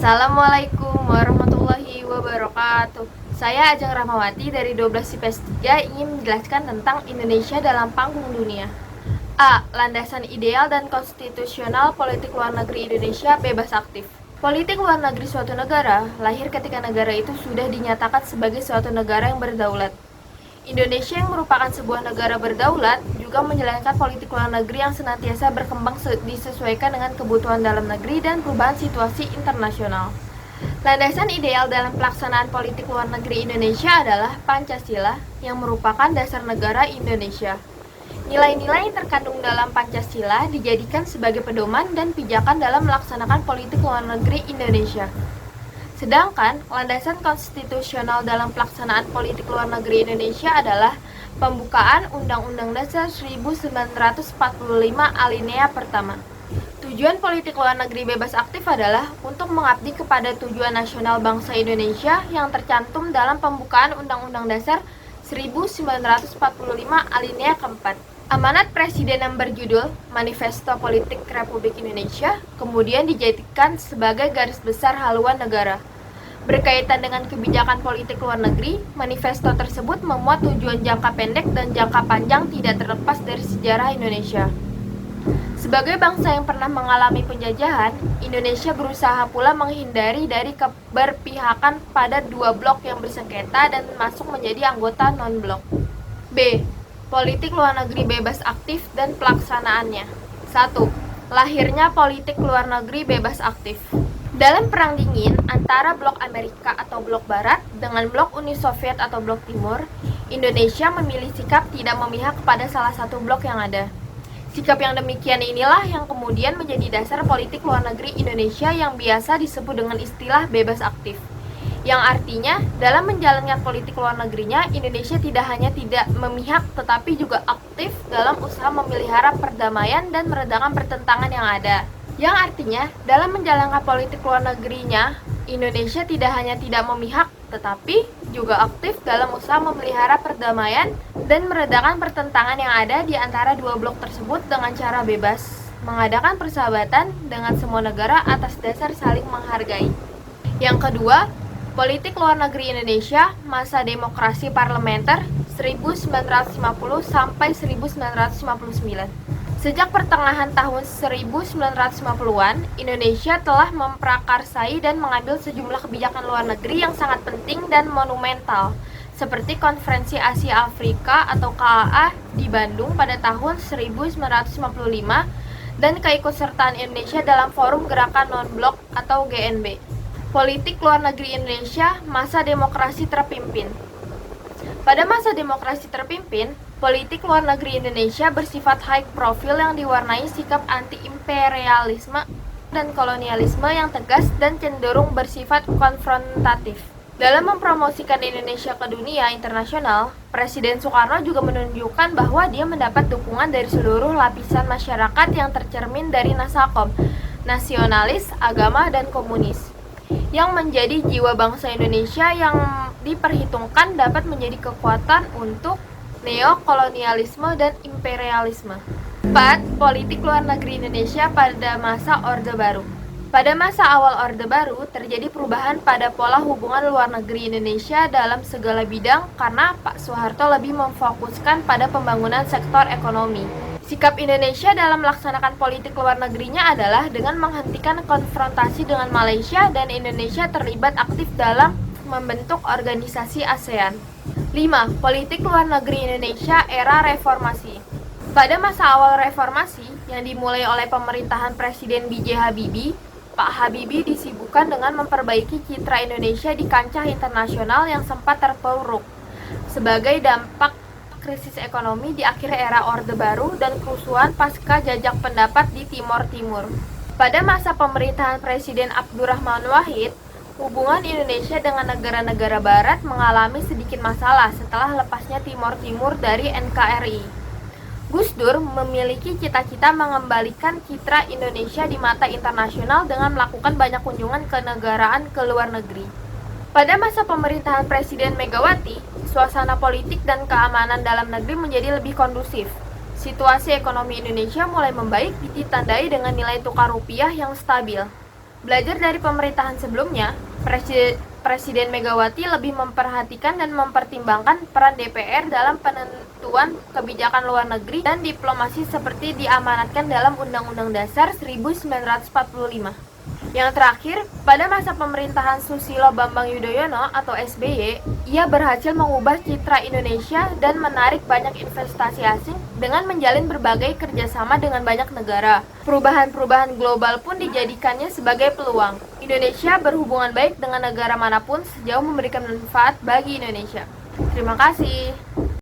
Assalamualaikum warahmatullahi wabarakatuh. Saya Ajeng Rahmawati dari 12 IPS 3 ingin menjelaskan tentang Indonesia dalam panggung dunia. A. Landasan ideal dan konstitusional politik luar negeri Indonesia bebas aktif. Politik luar negeri suatu negara lahir ketika negara itu sudah dinyatakan sebagai suatu negara yang berdaulat. Indonesia yang merupakan sebuah negara berdaulat juga menjalankan politik luar negeri yang senantiasa berkembang disesuaikan dengan kebutuhan dalam negeri dan perubahan situasi internasional. Landasan ideal dalam pelaksanaan politik luar negeri Indonesia adalah Pancasila yang merupakan dasar negara Indonesia. Nilai-nilai yang terkandung dalam Pancasila dijadikan sebagai pedoman dan pijakan dalam melaksanakan politik luar negeri Indonesia. Sedangkan landasan konstitusional dalam pelaksanaan politik luar negeri Indonesia adalah pembukaan Undang-Undang Dasar 1945 alinea pertama. Tujuan politik luar negeri bebas aktif adalah untuk mengabdi kepada tujuan nasional bangsa Indonesia yang tercantum dalam pembukaan Undang-Undang Dasar 1945 alinea keempat. Amanat Presiden yang berjudul Manifesto Politik Republik Indonesia kemudian dijadikan sebagai garis besar haluan negara. Berkaitan dengan kebijakan politik luar negeri, manifesto tersebut memuat tujuan jangka pendek dan jangka panjang tidak terlepas dari sejarah Indonesia. Sebagai bangsa yang pernah mengalami penjajahan, Indonesia berusaha pula menghindari dari keberpihakan pada dua blok yang bersengketa dan masuk menjadi anggota non-blok. B. Politik luar negeri bebas aktif dan pelaksanaannya. 1. Lahirnya politik luar negeri bebas aktif. Dalam Perang Dingin antara blok Amerika atau blok Barat dengan blok Uni Soviet atau blok Timur, Indonesia memilih sikap tidak memihak kepada salah satu blok yang ada. Sikap yang demikian inilah yang kemudian menjadi dasar politik luar negeri Indonesia yang biasa disebut dengan istilah bebas aktif. Yang artinya, dalam menjalankan politik luar negerinya, Indonesia tidak hanya tidak memihak tetapi juga aktif dalam usaha memelihara perdamaian dan meredakan pertentangan yang ada. Yang artinya, dalam menjalankan politik luar negerinya, Indonesia tidak hanya tidak memihak tetapi juga aktif dalam usaha memelihara perdamaian dan meredakan pertentangan yang ada di antara dua blok tersebut dengan cara bebas, mengadakan persahabatan dengan semua negara atas dasar saling menghargai. Yang kedua, politik luar negeri Indonesia masa demokrasi parlementer 1950 sampai 1959. Sejak pertengahan tahun 1950-an, Indonesia telah memprakarsai dan mengambil sejumlah kebijakan luar negeri yang sangat penting dan monumental, seperti Konferensi Asia Afrika atau KAA di Bandung pada tahun 1955 dan keikutsertaan Indonesia dalam Forum Gerakan Non-Blok atau GNB. Politik luar negeri Indonesia masa demokrasi terpimpin. Pada masa demokrasi terpimpin, politik luar negeri Indonesia bersifat high profile yang diwarnai sikap anti-imperialisme dan kolonialisme yang tegas dan cenderung bersifat konfrontatif. Dalam mempromosikan Indonesia ke dunia internasional, Presiden Soekarno juga menunjukkan bahwa dia mendapat dukungan dari seluruh lapisan masyarakat yang tercermin dari Nasakom, nasionalis, agama, dan komunis, yang menjadi jiwa bangsa Indonesia yang diperhitungkan dapat menjadi kekuatan untuk neokolonialisme dan imperialisme. 4. Politik luar negeri Indonesia pada masa Orde Baru. Pada masa awal Orde Baru, terjadi perubahan pada pola hubungan luar negeri Indonesia dalam segala bidang karena Pak Soeharto lebih memfokuskan pada pembangunan sektor ekonomi. Sikap Indonesia dalam melaksanakan politik luar negerinya adalah dengan menghentikan konfrontasi dengan Malaysia dan Indonesia terlibat aktif dalam membentuk organisasi ASEAN. 5. Politik luar negeri Indonesia era reformasi. Pada masa awal reformasi yang dimulai oleh pemerintahan Presiden B.J. Habibie, Pak Habibie disibukkan dengan memperbaiki citra Indonesia di kancah internasional yang sempat terpuruk sebagai dampak krisis ekonomi di akhir era Orde Baru dan kerusuhan pasca jajak pendapat di Timor Timur. Pada masa pemerintahan Presiden Abdurrahman Wahid, hubungan Indonesia dengan negara-negara barat mengalami sedikit masalah setelah lepasnya Timor Timur dari NKRI. Gus Dur memiliki cita-cita mengembalikan citra Indonesia di mata internasional dengan melakukan banyak kunjungan kenegaraan ke luar negeri. Pada masa pemerintahan Presiden Megawati, suasana politik dan keamanan dalam negeri menjadi lebih kondusif. Situasi ekonomi Indonesia mulai membaik ditandai dengan nilai tukar rupiah yang stabil. Belajar dari pemerintahan sebelumnya, Presiden Megawati lebih memperhatikan dan mempertimbangkan peran DPR dalam penentuan kebijakan luar negeri dan diplomasi seperti diamanatkan dalam Undang-Undang Dasar 1945. Yang terakhir, pada masa pemerintahan Susilo Bambang Yudhoyono atau SBY, ia berhasil mengubah citra Indonesia dan menarik banyak investasi asing dengan menjalin berbagai kerjasama dengan banyak negara. Perubahan-perubahan global pun dijadikannya sebagai peluang. Indonesia berhubungan baik dengan negara manapun sejauh memberikan manfaat bagi Indonesia. Terima kasih.